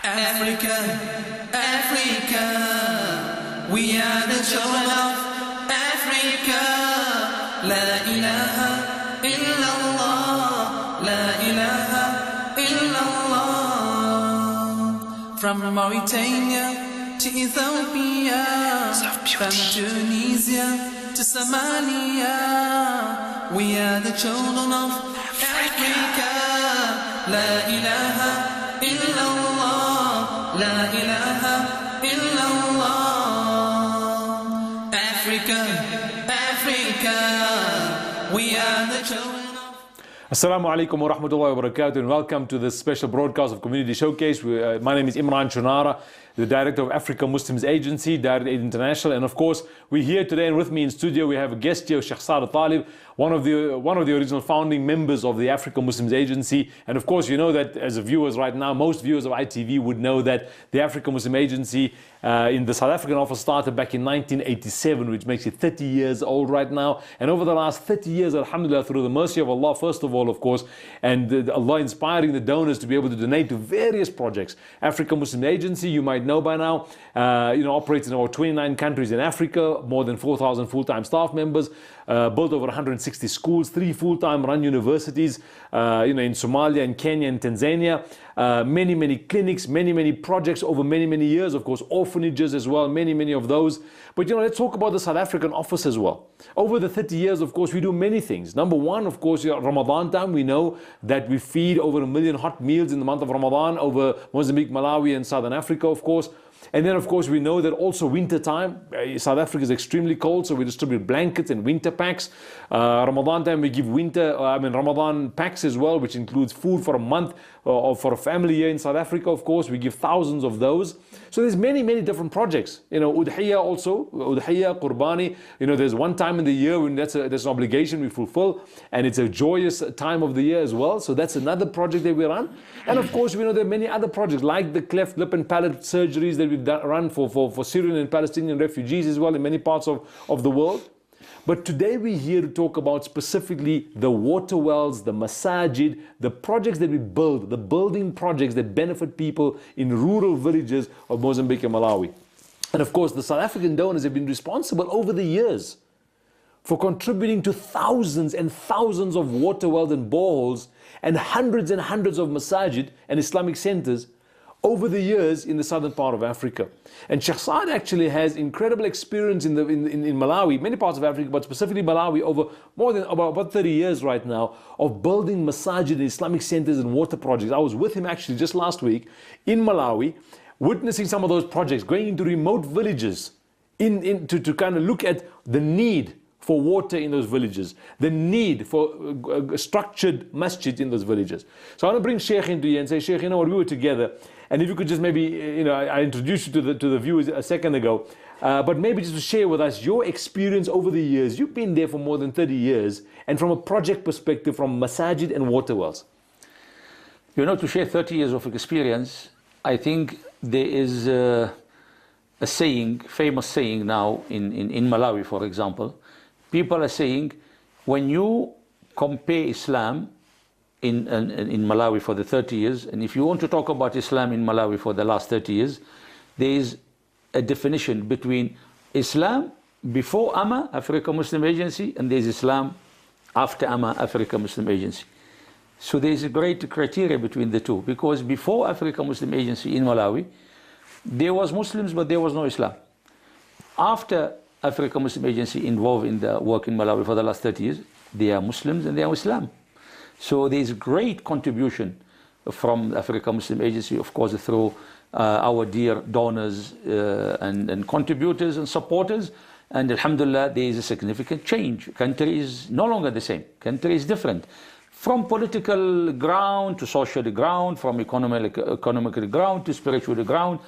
Africa, Africa, we are the children of Africa. La ilaha illallah, la ilaha illallah. From Mauritania to Ethiopia, from Tunisia to Somalia, we are the children of Africa. La ilaha illallah, la ilaha illallah. Africa, Africa, we are the children. Assalamu alaikum wa rahmatullahi wa barakatuh, and welcome to this special broadcast of Community Showcase. My name is Imran Chunara, the director of Africa Muslims Agency, Direct Aid International, and of course we're here today, and with me in studio we have a guest here, Sheikh Saad Talib, one of the original founding members of the Africa Muslims Agency. And of course, you know that as viewers right now, most viewers of ITV would know that the Africa Muslim Agency in the South African office started back in 1987, which makes it 30 years old right now. And over the last 30 years, alhamdulillah, through the mercy of Allah, first of all, of course, and Allah inspiring the donors to be able to donate to various projects. Africa Muslim Agency, you might know by now, operates in over 29 countries in Africa, more than 4,000 full-time staff members, built over 160 schools, 3 full-time run universities, in Somalia, in Kenya, and Tanzania, many clinics, many projects over many years, of course, orphanages as well, many of those. But let's talk about the South African office as well. Over the 30 years, of course, we do many things. Number one, of course, Ramadan time, we know that we feed over 1 million hot meals in the month of Ramadan over Mozambique, Malawi, and Southern Africa, of course. And then, of course, we know that also winter time, South Africa is extremely cold, so we distribute blankets and winter packs. Ramadan time, we give Ramadan packs as well, which includes food for a month or for a family here in South Africa, of course. We give thousands of those. So there's many different projects. Udhiyah also, Udhiyah, Qurbani. There's one time in the year when that's an obligation we fulfill, and it's a joyous time of the year as well. So that's another project that we run. And of course, we know there are many other projects like the cleft lip and palate surgeries that we've run for Syrian and Palestinian refugees as well in many parts of the world. But today we're here to talk about specifically the water wells, the masjid, the projects that we build, the building projects that benefit people in rural villages of Mozambique and Malawi. And of course, the South African donors have been responsible over the years for contributing to thousands and thousands of water wells and boreholes and hundreds of masajid and Islamic centers over the years in the southern part of Africa. And Sheikh Saad actually has incredible experience in Malawi, many parts of Africa, but specifically Malawi, over more than about 30 years right now, of building masajid and Islamic centers and water projects. I was with him actually just last week in Malawi, witnessing some of those projects, going into remote villages to kind of look at the need for water in those villages, the need for structured masjid in those villages. So I want to bring Sheikh into here and say, Sheikh, we were together, and if you could just maybe, I introduced you to the viewers a second ago, but maybe just to share with us your experience over the years. You've been there for more than 30 years, and from a project perspective, from masajid and water wells. To share 30 years of experience, I think there is a famous saying now in Malawi, for example. People are saying, when you compare Islam in Malawi for the 30 years, and if you want to talk about Islam in Malawi for the last 30 years, there is a definition between Islam before AMA, Africa Muslim Agency, and there is Islam after AMA, Africa Muslim Agency. So there is a great criteria between the two, because before Africa Muslim Agency in Malawi, there was Muslims, but there was no Islam. After Africa Muslim Agency involved in the work in Malawi for the last 30 years, they are Muslims and they are Islam. So there is great contribution from Africa Muslim Agency, of course, through our dear donors and contributors and supporters. And alhamdulillah, there is a significant change. Country is no longer the same. Country is different. From political ground to social ground, from economical ground to spiritual ground.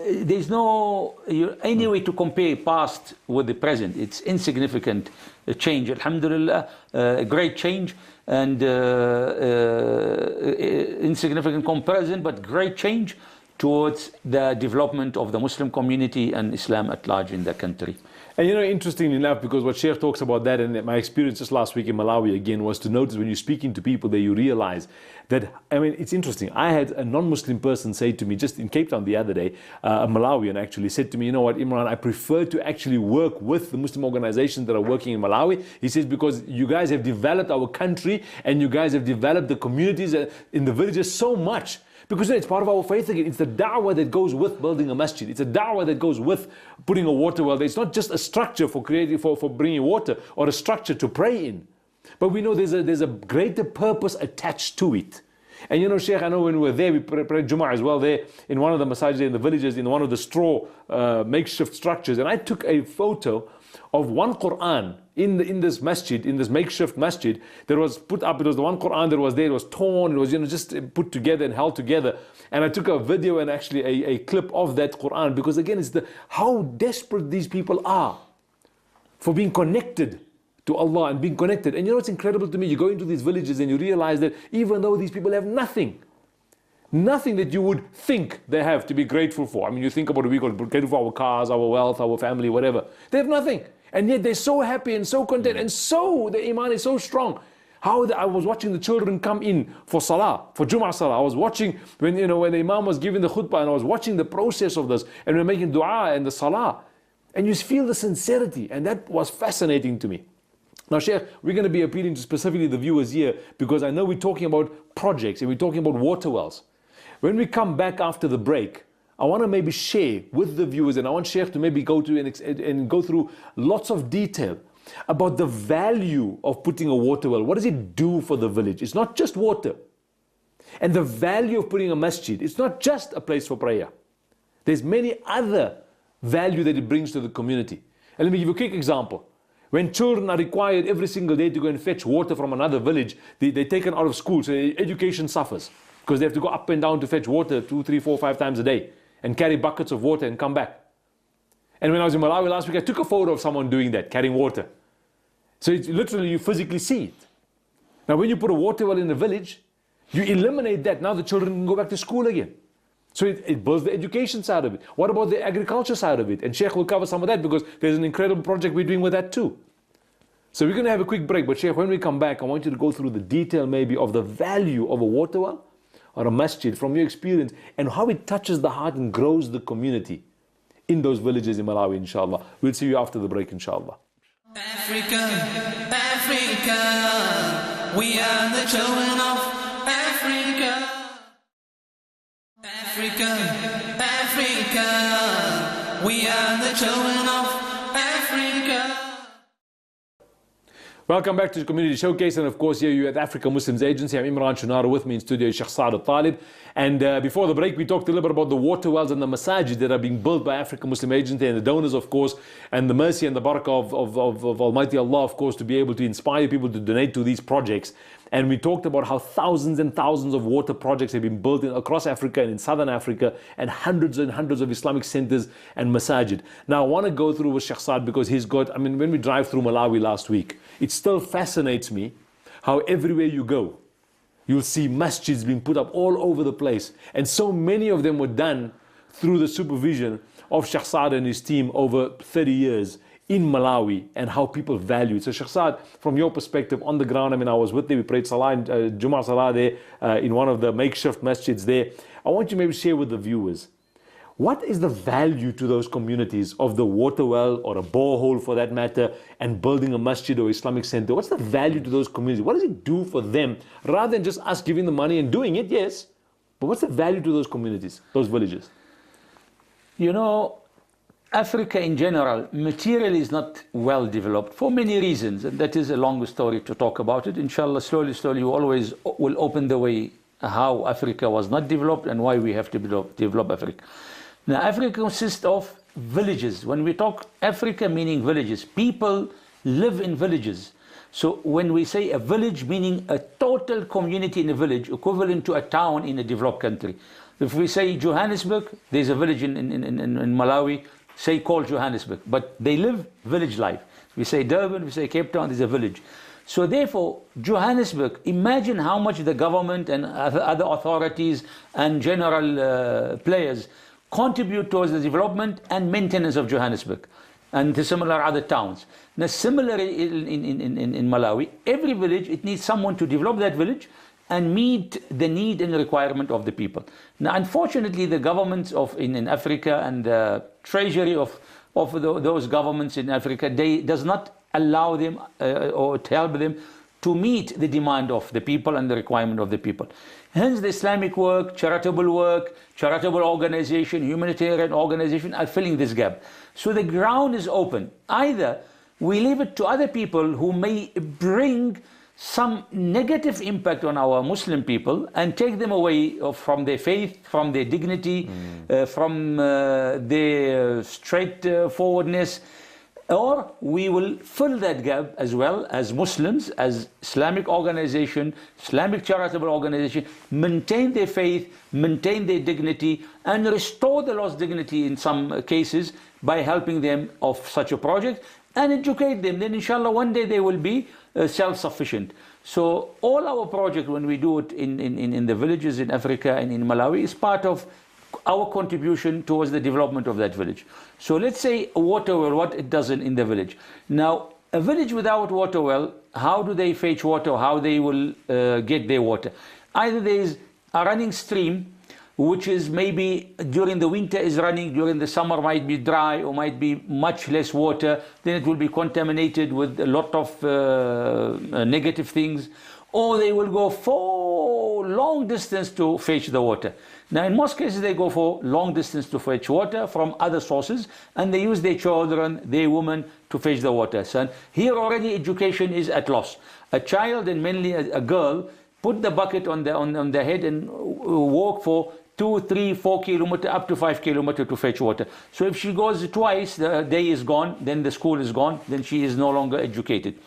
There's no any way to compare past with the present. It's insignificant change, alhamdulillah, a great change, and insignificant comparison, but great change towards the development of the Muslim community and Islam at large in the country. And you know, interestingly enough, because what Sheikh talks about that, and my experience just last week in Malawi again, was to notice when you're speaking to people that you realize that, I mean, it's interesting. I had a non-Muslim person say to me, just in Cape Town the other day, a Malawian actually said to me, you know what, Imran, I prefer to actually work with the Muslim organizations that are working in Malawi. He says, because you guys have developed our country and you guys have developed the communities in the villages so much. Because it's part of our faith again. It's the da'wah that goes with building a masjid. It's a da'wah that goes with putting a water well. It's not just a structure for creating, for bringing water or a structure to pray in. But we know there's a greater purpose attached to it. And you know, Sheikh, I know when we were there, we prayed Jummah as well there in one of the masajid in the villages, in one of the straw makeshift structures. And I took a photo of one Quran in this masjid, in this makeshift masjid that was put up. It was the one Quran that was there. It was torn. It was, you know, just put together and held together. And I took a video and actually a clip of that Quran, because again, it's how desperate these people are for being connected to Allah and being connected. And you know what's incredible to me? You go into these villages and you realize that even though these people have nothing that you would think they have to be grateful for. I mean, you think about it, we got grateful for our cars, our wealth, our family, whatever. They have nothing. And yet they're so happy and so content, and so the iman is so strong. I was watching the children come in for salah, for Jum'ah salah. I was watching when the imam was giving the khutbah, and I was watching the process of this, and we're making dua and the salah. And you feel the sincerity, and that was fascinating to me. Now, Sheikh, we're going to be appealing to specifically the viewers here, because I know we're talking about projects and we're talking about water wells. When we come back after the break, I want to maybe share with the viewers, and I want Sheikh to maybe go to and go through lots of detail about the value of putting a water well. What does it do for the village? It's not just water. And the value of putting a masjid, it's not just a place for prayer. There's many other value that it brings to the community. And let me give you a quick example. When children are required every single day to go and fetch water from another village, they're taken out of school, so education suffers, because they have to go up and down to fetch water 2, 3, 4, 5 times a day and carry buckets of water and come back. And when I was in Malawi last week, I took a photo of someone doing that, carrying water. So it's literally, you physically see it. Now when you put a water well in a village, you eliminate that. Now the children can go back to school again. So it builds the education side of it. What about the agriculture side of it? And Sheikh will cover some of that, because there's an incredible project we're doing with that too. So we're going to have a quick break. But Sheikh, when we come back, I want you to go through the detail maybe of the value of a water well or a masjid from your experience, and how it touches the heart and grows the community in those villages in Malawi, inshallah. We'll see you after the break, inshallah. Africa, Africa, we are the children of Africa. Africa, Africa, we are the children of Africa. Welcome back to the Community Showcase, and of course here you're at Africa Muslims Agency. I'm Imran Shunara, with me in studio Sheikh Saad Al-Talib. And before the break we talked a little bit about the water wells and the masajid that are being built by Africa Muslim Agency, and the donors of course, and the mercy and the barakah of Almighty Allah of course, to be able to inspire people to donate to these projects. And we talked about how thousands and thousands of water projects have been built across Africa and in southern Africa, and hundreds of Islamic centers and masajid. Now I want to go through with Sheikh Saad, because he's got, I mean, when we drive through Malawi last week, it still fascinates me how everywhere you go, you'll see masjids being put up all over the place. And so many of them were done through the supervision of Sheikh Saad and his team over 30 years in Malawi, and how people value it. So Sheikh Saad, from your perspective on the ground, I mean, I was with them, we prayed Salah, Jummah Salah there in one of the makeshift masjids there. I want you to maybe share with the viewers, what is the value to those communities of the water well or a borehole for that matter, and building a masjid or Islamic center? What's the value to those communities? What does it do for them, rather than just us giving the money and doing it? Yes, but what's the value to those communities, those villages? You know, Africa in general, material is not well developed for many reasons, and that is a long story to talk about it. Inshallah, slowly, we always will open the way how Africa was not developed and why we have to develop Africa. Now, Africa consists of villages. When we talk Africa, meaning villages, people live in villages. So when we say a village, meaning a total community in a village, equivalent to a town in a developed country. If we say Johannesburg, there's a village in Malawi, say called Johannesburg, but they live village life. We say Durban, we say Cape Town, there's a village. So therefore, Johannesburg, imagine how much the government and other authorities and general players contribute towards the development and maintenance of Johannesburg and the similar other towns. Now similarly in Malawi, every village, it needs someone to develop that village and meet the need and requirement of the people. Now unfortunately, the governments in Africa and the treasury of those governments in Africa, they does not allow them or help them to meet the demand of the people and the requirement of the people. Hence the Islamic work, charitable organization, humanitarian organization are filling this gap. So the ground is open. Either we leave it to other people who may bring some negative impact on our Muslim people and take them away from their faith, from their dignity, from their straightforwardness, or we will fill that gap as well as Muslims, as Islamic organization, Islamic charitable organization, maintain their faith, maintain their dignity, and restore the lost dignity in some cases by helping them of such a project and educate them. Then inshallah one day they will be self-sufficient. So all our project, when we do it in the villages in Africa and in Malawi, is part of our contribution towards the development of that village. So let's say a water well, what it does in the village. Now, a village without water well, how do they fetch water? How they will get their water? Either there is a running stream, which is maybe during the winter is running, during the summer might be dry or might be much less water, then it will be contaminated with a lot of negative things, or they will go for long distance to fetch the water. Now in most cases they go for long distance to fetch water from other sources, and they use their children, their women to fetch the water. So here already education is at loss. A child, and mainly a girl, put the bucket on the head and walk for 2, 3, 4 kilometers up to 5 kilometers to fetch water. So if she goes twice, the day is gone, then the school is gone, then she is no longer educated.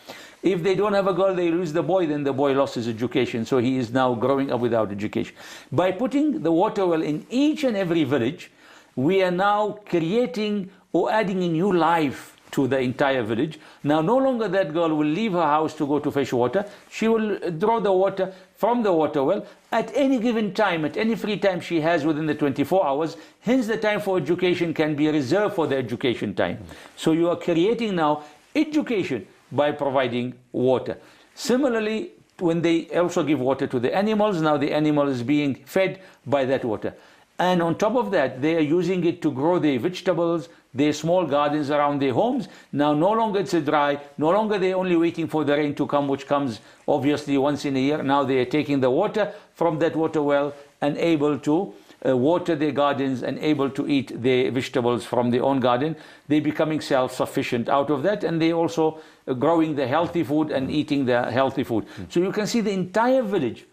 If they don't have a girl, they lose the boy, then the boy lost his education. So he is now growing up without education. By putting the water well in each and every village, we are now creating or adding a new life to the entire village. Now no longer that girl will leave her house to go to fetch water. She will draw the water from the water well at any given time, at any free time she has within the 24 hours. Hence the time for education can be reserved for the education time. So you are creating now education by providing water. Similarly, when they also give water to the animals, now the animal is being fed by that water. And on top of that, they are using it to grow their vegetables, their small gardens around their homes. Now no longer it's dry, no longer they're only waiting for the rain to come, which comes obviously once in a year. Now they are taking the water from that water well and able to water their gardens and able to eat their vegetables from their own garden. They're becoming self-sufficient out of that, and they also growing the healthy food and eating the healthy food. So you can see the entire village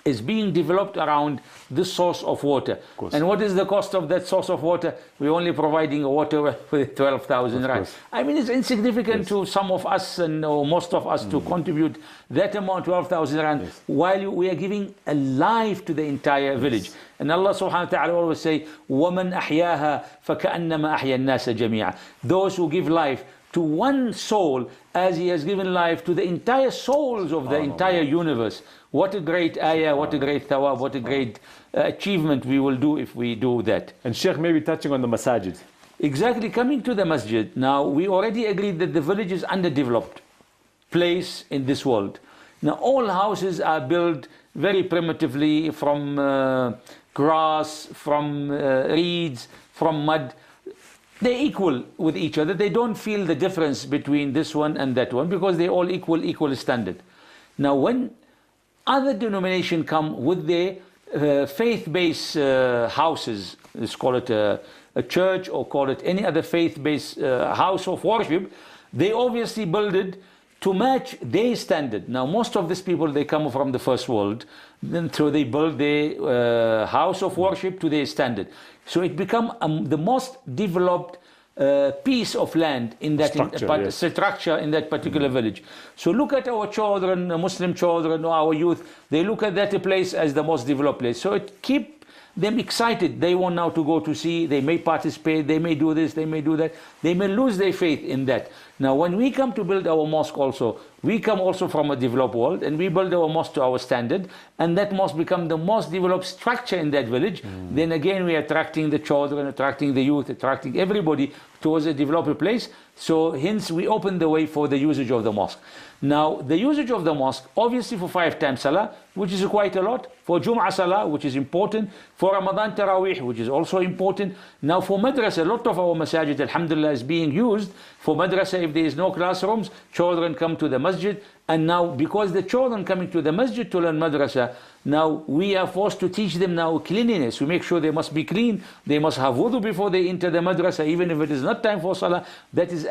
is being developed around this source of water. And what is the cost of that source of water? We're only providing a water with 12,000 rand. I mean, it's insignificant to some of us and most of us to contribute that amount, 12,000 rand, while we are giving a life to the entire village. And Allah subhanahu wa ta'ala always say, وَمَنْ أَحْيَاهَا فَكَأَنَّمَا أَحْيَا النَّاسَ جَمِيعًا. Those who give life to one soul as He has given life to the entire souls of the entire universe. What a great ayah, what a great thawab, what a great achievement we will do if we do that. And Sheikh, maybe touching on the masajid. Exactly, coming to the masjid. Now, we already agreed that the village is underdeveloped place in this world. Now, all houses are built very primitively from grass, from reeds, from mud. They're equal with each other. They don't feel the difference between this one and that one because they're all equal standard. Now, when other denominations come with their faith-based houses, let's call it a church or call it any other faith-based house of worship, they obviously build it to match their standard. Now, most of these people, they come from the first world, so they build their house of worship to their standard. So it becomes the most developed piece of land in that structure in that particular village. So look at our children, Muslim children, or our youth, they look at that place as the most developed place. So it keep them excited. They want now to go to see, they may participate, they may do this, they may do that. They may lose their faith in that. Now when we come to build our mosque also, we come also from a developed world and we build our mosque to our standard, and that mosque become the most developed structure in that village. Then again we are attracting the children, attracting the youth, attracting everybody towards a developed place. So hence we open the way for the usage of the mosque. Now the usage of the mosque, obviously for 5 times salah, which is quite a lot, for Jum'ah salah, which is important, for Ramadan Taraweeh, which is also important. Now for madrasa, a lot of our masajid, alhamdulillah, is being used for madrasa. If there is no classrooms, children come to the masjid. And now because the children coming to the masjid to learn madrasa, now we are forced to teach them now cleanliness. We make sure they must be clean, they must have wudu before they enter the madrasa, even if it is not time for salah. That is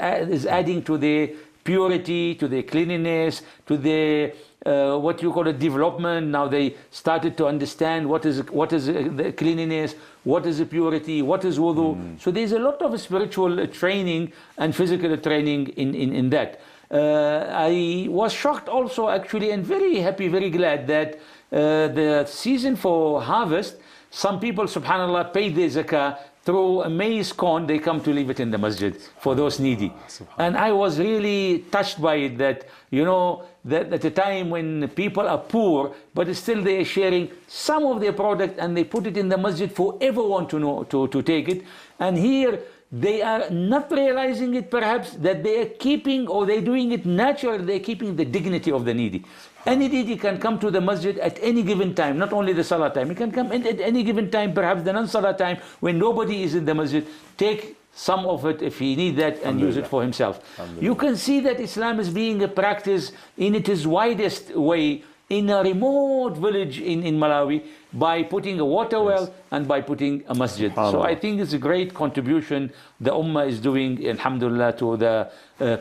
adding to their purity, to their cleanliness, to their what you call a development. Now they started to understand what is the cleanliness, what is the purity, what is wudu. So there's a lot of spiritual training and physical training in that. I was shocked also actually, and very happy, very glad that the season for harvest, some people subhanallah pay their zakah through a maize corn. They come to leave it in the masjid for those needy. And I was really touched by it, that you know that at a time when people are poor, but still they are sharing some of their product and they put it in the masjid for everyone to know, to take it. And here they are not realizing it perhaps, that they are keeping, or they're doing it naturally, they're keeping the dignity of the needy. Any needy can come to the masjid at any given time, not only the salah time. He can come in at any given time, perhaps the non-salah time, when nobody is in the masjid, take some of it if he needs that and use it for himself. You can see that Islam is being practiced in its widest way in a remote village in Malawi, by putting a water well and by putting a masjid. So I think it's a great contribution the Ummah is doing, alhamdulillah, to the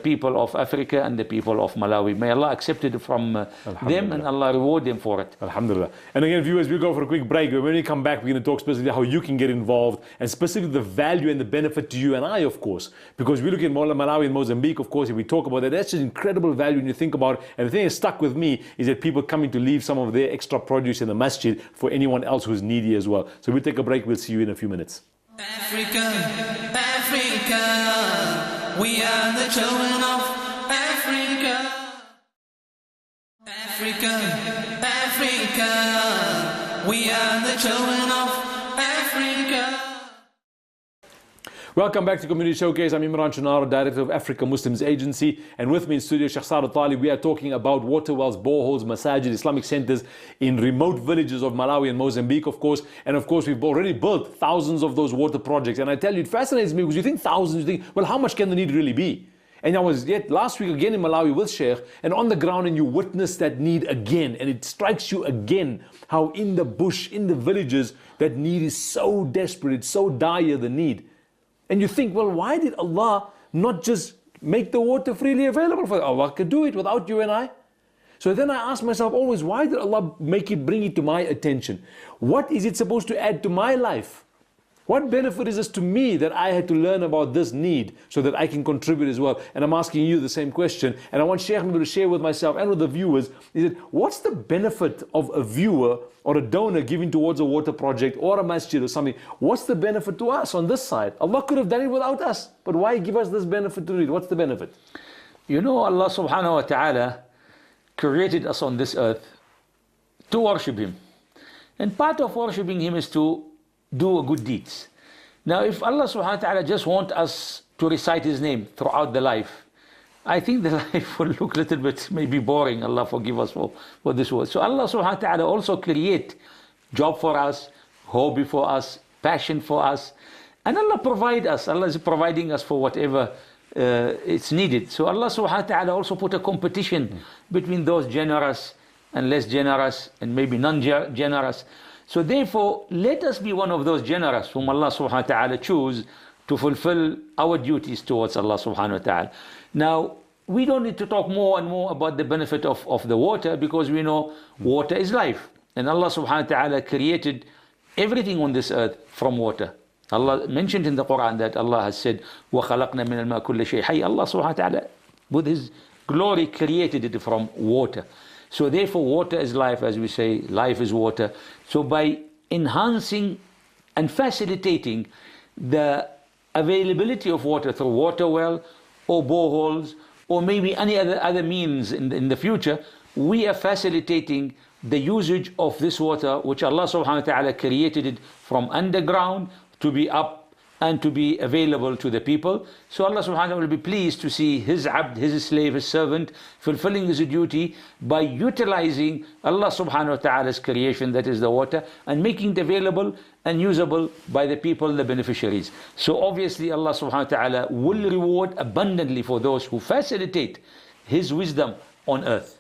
people of Africa and the people of Malawi. May Allah accept it from them and Allah reward them for it. Alhamdulillah. And again, viewers, we'll go for a quick break. When we come back, we're going to talk specifically how you can get involved, and specifically the value and the benefit to you and I, of course. Because we look at Malawi and Mozambique, of course, if we talk about that, that's just incredible value when you think about it. And the thing that stuck with me is that people coming to leave some of their extra produce in the masjid for anyone else who's needy as well. So we'll take a break. We'll see you in a few minutes. Africa, Africa, we are the children of Africa. Africa, Africa, we are the children of Africa. Welcome back to Community Showcase. I'm Imran Chunara, Director of Africa Muslims Agency. And with me in studio, Sheikh Saad Talib. We are talking about water wells, boreholes, masajid, Islamic centers in remote villages of Malawi and Mozambique, of course. And of course, we've already built thousands of those water projects. And I tell you, it fascinates me because you think thousands, you think, well, how much can the need really be? And I was yet last week again in Malawi with Sheikh, and on the ground, and you witness that need again. And it strikes you again how in the bush, in the villages, that need is so desperate, it's so dire, the need. And you think, well, why did Allah not just make the water freely available for Allah could do it without you and I? So then I ask myself always, why did Allah bring it to my attention? What is it supposed to add to my life? What benefit is this to me that I had to learn about this need so that I can contribute as well? And I'm asking you the same question. And I want Sheikh to share with myself and with the viewers, is that what's the benefit of a viewer or a donor giving towards a water project or a masjid or something? What's the benefit to us on this side? Allah could have done it without us, but why give us this benefit to it? What's the benefit? You know, Allah subhanahu wa ta'ala created us on this earth to worship Him. And part of worshiping Him is to do good deeds. Now, if Allah subhanahu wa ta'ala just want us to recite His name throughout the life, I think the life will look a little bit maybe boring. Allah forgive us for this word. So Allah subhanahu wa ta'ala also create job for us, hobby for us, passion for us. And Allah provide us. Allah is providing us for whatever it's needed. So Allah subhanahu wa ta'ala also put a competition between those generous and less generous and maybe non-generous. So therefore, let us be one of those generous whom Allah subhanahu wa ta'ala choose to fulfill our duties towards Allah subhanahu wa ta'ala. Now, we don't need to talk more and more about the benefit of the water, because we know water is life. And Allah subhanahu wa ta'ala created everything on this earth from water. Allah mentioned in the Quran that Allah has said, وَخَلَقْنَا مِنَ الْمَاءِ كُلَّ شَيْءٍ حَيٍّ. Allah subhanahu wa ta'ala, with His glory, created it from water. So therefore, water is life, as we say, life is water. So by enhancing and facilitating the availability of water through water well or boreholes or maybe any other means in the future, we are facilitating the usage of this water which Allah subhanahu wa ta'ala created it from underground to be up and to be available to the people. So Allah subhanahu wa ta'ala will be pleased to see His abd, His slave, His servant fulfilling his duty by utilizing Allah subhanahu wa ta'ala's creation, that is the water, and making it available and usable by the people, the beneficiaries. So obviously Allah subhanahu wa ta'ala will reward abundantly for those who facilitate His wisdom on earth.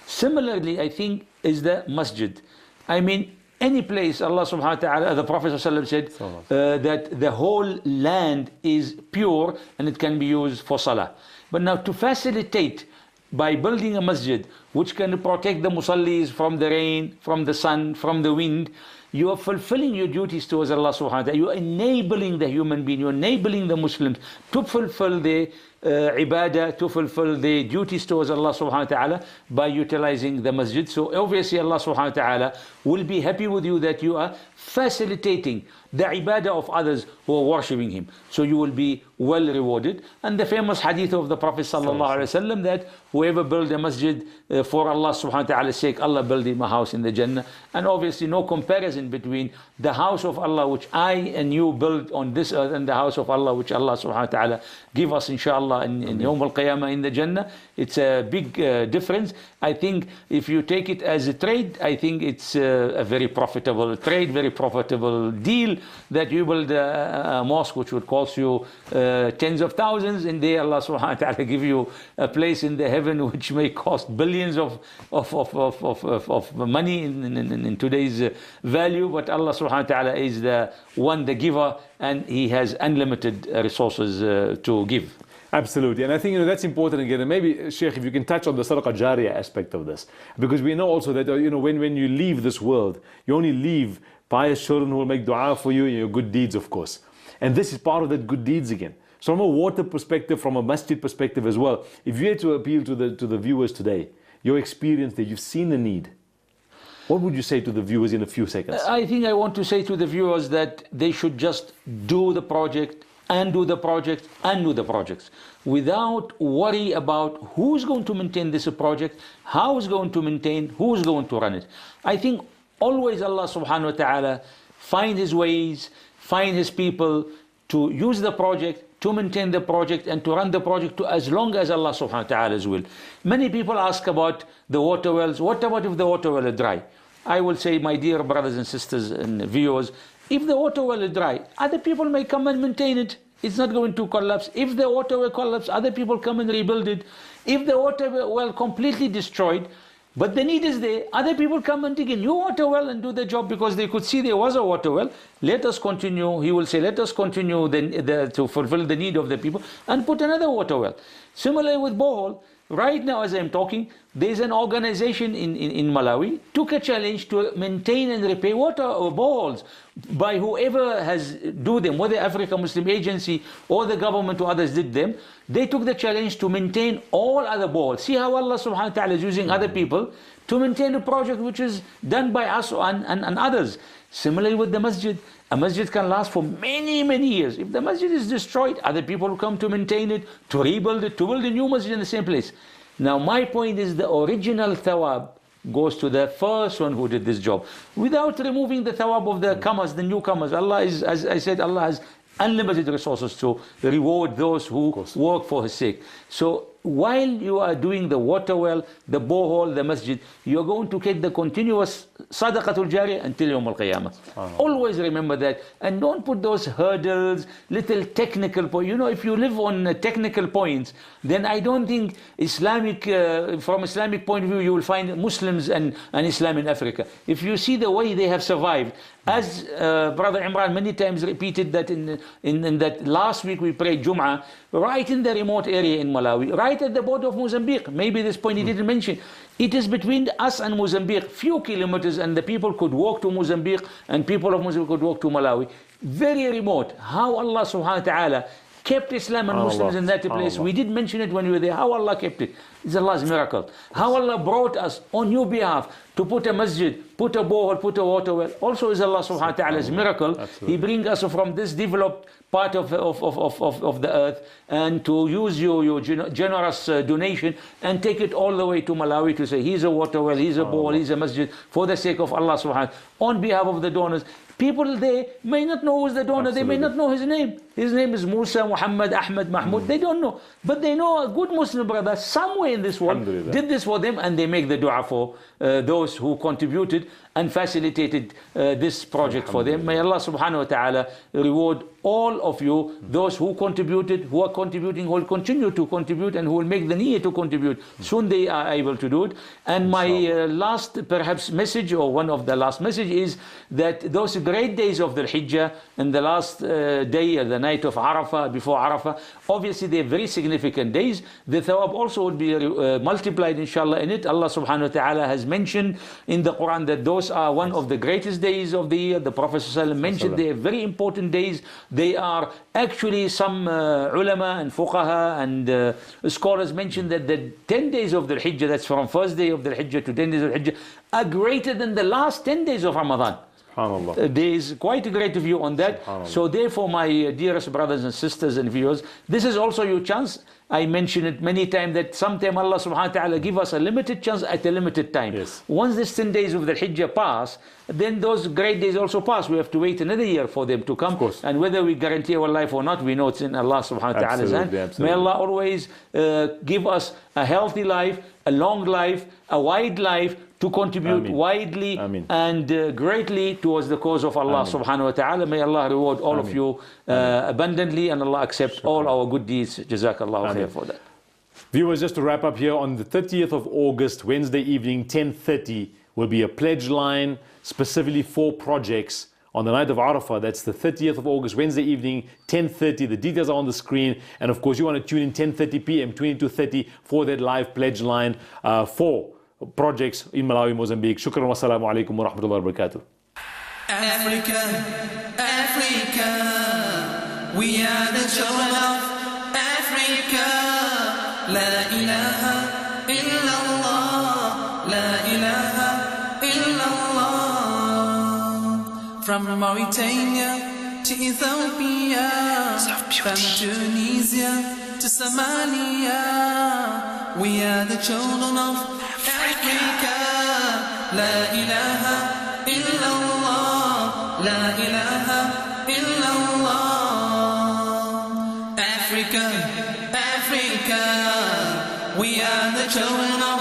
Similarly, I think, is the masjid. I mean, any place, Allah subhanahu wa ta'ala, the Prophet said that the whole land is pure and it can be used for salah. But now to facilitate by building a masjid which can protect the musallis from the rain, from the sun, from the wind, you are fulfilling your duties towards Allah subhanahu wa ta'ala. You are enabling the human being, you are enabling the Muslims to fulfill their ibadah, to fulfill their duties towards Allah subhanahu wa ta'ala by utilizing the masjid. So obviously Allah subhanahu wa ta'ala will be happy with you that you are facilitating the ibadah of others who are worshipping Him. So you will be well rewarded. And the famous hadith of the Prophet sallallahu alaihi wasallam that whoever build a masjid for Allah subhanahu wa ta'ala's sake, Allah build him a house in the Jannah. And obviously no comparison between the house of Allah which I and you build on this earth and the house of Allah which Allah subhanahu wa ta'ala give us inshallah in Yawm al-Qiyamah in the Jannah. It's a big difference. I think if you take it as a trade, I think it's a very profitable trade, very profitable deal, that you build a mosque which would cost you tens of thousands, and there Allah subhanahu wa ta'ala give you a place in the heaven which may cost billions of money in today's value. But Allah subhanahu wa ta'ala is the one, the giver, and He has unlimited resources to give. Absolutely, and I think that's important again. And maybe, Sheikh, if you can touch on the sadaqah jariyah aspect of this, because we know also that when you leave this world, you only leave pious children who will make dua for you and your good deeds, of course. And this is part of that good deeds again. So from a water perspective, from a masjid perspective as well, if you had to appeal to the viewers today, your experience there, you've seen the need. What would you say to the viewers in a few seconds? I think I want to say to the viewers that they should just do the project and do the project and do the projects without worry about who's going to maintain this project, how is going to maintain, who's going to run it. I think always Allah subhanahu wa ta'ala find His ways, find His people to use the project, to maintain the project, and to run the project to as long as Allah subhanahu wa ta'ala's will. Many people ask about the water wells. What about if the water well is dry? I will say, my dear brothers and sisters and viewers, if the water well is dry, other people may come and maintain it. It's not going to collapse. If the water well collapses, other people come and rebuild it. If the water well completely destroyed, but the need is there, other people come and dig a new water well and do the job because they could see there was a water well. Let us continue, he will say, let us continue to fulfill the need of the people and put another water well. Similarly with borehole, right now as I'm talking, there's an organization in Malawi took a challenge to maintain and repair water or boreholes by whoever has do them, whether Africa Muslim Agency or the government or others did them. They took the challenge to maintain all other boreholes. See how Allah subhanahu wa ta'ala is using other people to maintain a project which is done by us and others. Similarly with the masjid, a masjid can last for many, many years. If the masjid is destroyed, other people will come to maintain it, to rebuild it, to build a new masjid in the same place. Now my point is the original thawab goes to the first one who did this job, without removing the thawab of the comers, the newcomers. Allah is, as I said, Allah has unlimited resources to reward those who work for His sake. So while you are doing the water well, the borehole, the masjid, you are going to get the continuous sadaqatul jariyah until Yawm al-Qiyamah. Always remember that, and don't put those hurdles, little technical points. If you live on technical points, then I don't think from Islamic point of view, you will find Muslims and Islam in Africa. If you see the way they have survived, as Brother Imran many times repeated that in that last week we prayed Jum'ah, right in the remote area in Malawi, right at the border of Mozambique. Maybe this point he didn't mention. It is between us and Mozambique, few kilometers, and the people could walk to Mozambique and people of Mozambique could walk to Malawi. Very remote. How Allah subhanahu wa ta'ala kept Islam and Muslims in that place. Allah. We did mention it when we were there, how Allah kept it. It's Allah's miracle. How Allah brought us on your behalf to put a masjid, put a borehole, put a water well. Also is Allah subhanahu wa ta'ala's miracle. Absolutely. He brings us from this developed part of the earth and to use your generous donation and take it all the way to Malawi to say, here's a water well, here's a borehole, here's a masjid, for the sake of Allah subhanahu wa ta'ala, on behalf of the donors. People there may not know who's the donor. Absolutely. They may not know his name. His name is Musa, Muhammad, Ahmed, Mahmoud. They don't know. But they know a good Muslim brother somewhere in this world did this for them, and they make the dua for those who contributed and facilitated this project for them. May Allah subhanahu wa ta'ala reward all of you, those who contributed, who are contributing, who will continue to contribute, and who will make the need to contribute. Soon they are able to do it. And my last perhaps message, or one of the last message, is that those great days of the Hijjah and the last day, the night of Arafah, before Arafah, obviously they're very significant days. The thawab also would be multiplied inshallah in it. Allah subhanahu wa ta'ala has mentioned in the Quran that those are one of the greatest days of the year. The Prophet ﷺ mentioned they are very important days. They are actually some ulama and fuqaha and scholars mentioned that the 10 days of the Hijjah, that's from first day of the Hijjah to 10 days of the Hijjah, are greater than the last 10 days of Ramadan. There is quite a great view on that. So therefore, my dearest brothers and sisters and viewers, this is also your chance. I mention it many times that sometime Allah subhanahu wa ta'ala give us a limited chance at a limited time. Yes. Once these 10 days of the Hijjah pass, then those great days also pass. We have to wait another year for them to come. And whether we guarantee our life or not, we know it's in Allah subhanahu wa ta'ala's hand. May Allah always give us a healthy life, a long life, a wide life, to contribute widely and greatly towards the cause of Allah subhanahu wa ta'ala. May Allah reward all of you abundantly, and Allah accept all our good deeds. Jazakallahu khair for that. Viewers, just to wrap up here, on the 30th of August, Wednesday evening, 10:30, will be a pledge line specifically for projects on the night of Arafah. That's the 30th of August, Wednesday evening, 10:30. The details are on the screen. And of course, you want to tune in 10:30 p.m., 22:30 for that live pledge line for projects in Malawi, Mozambique. Shukran wa salamu alaikum wa rahmatullahi wa barakatuh. Africa, Africa, we are the children of Africa. La ilaha illallah, la ilaha illallah. From Mauritania to Ethiopia, from Tunisia to Somalia, we are the children of Africa. La ilaha illallah, la ilaha illallah. Africa, Africa, we are the children of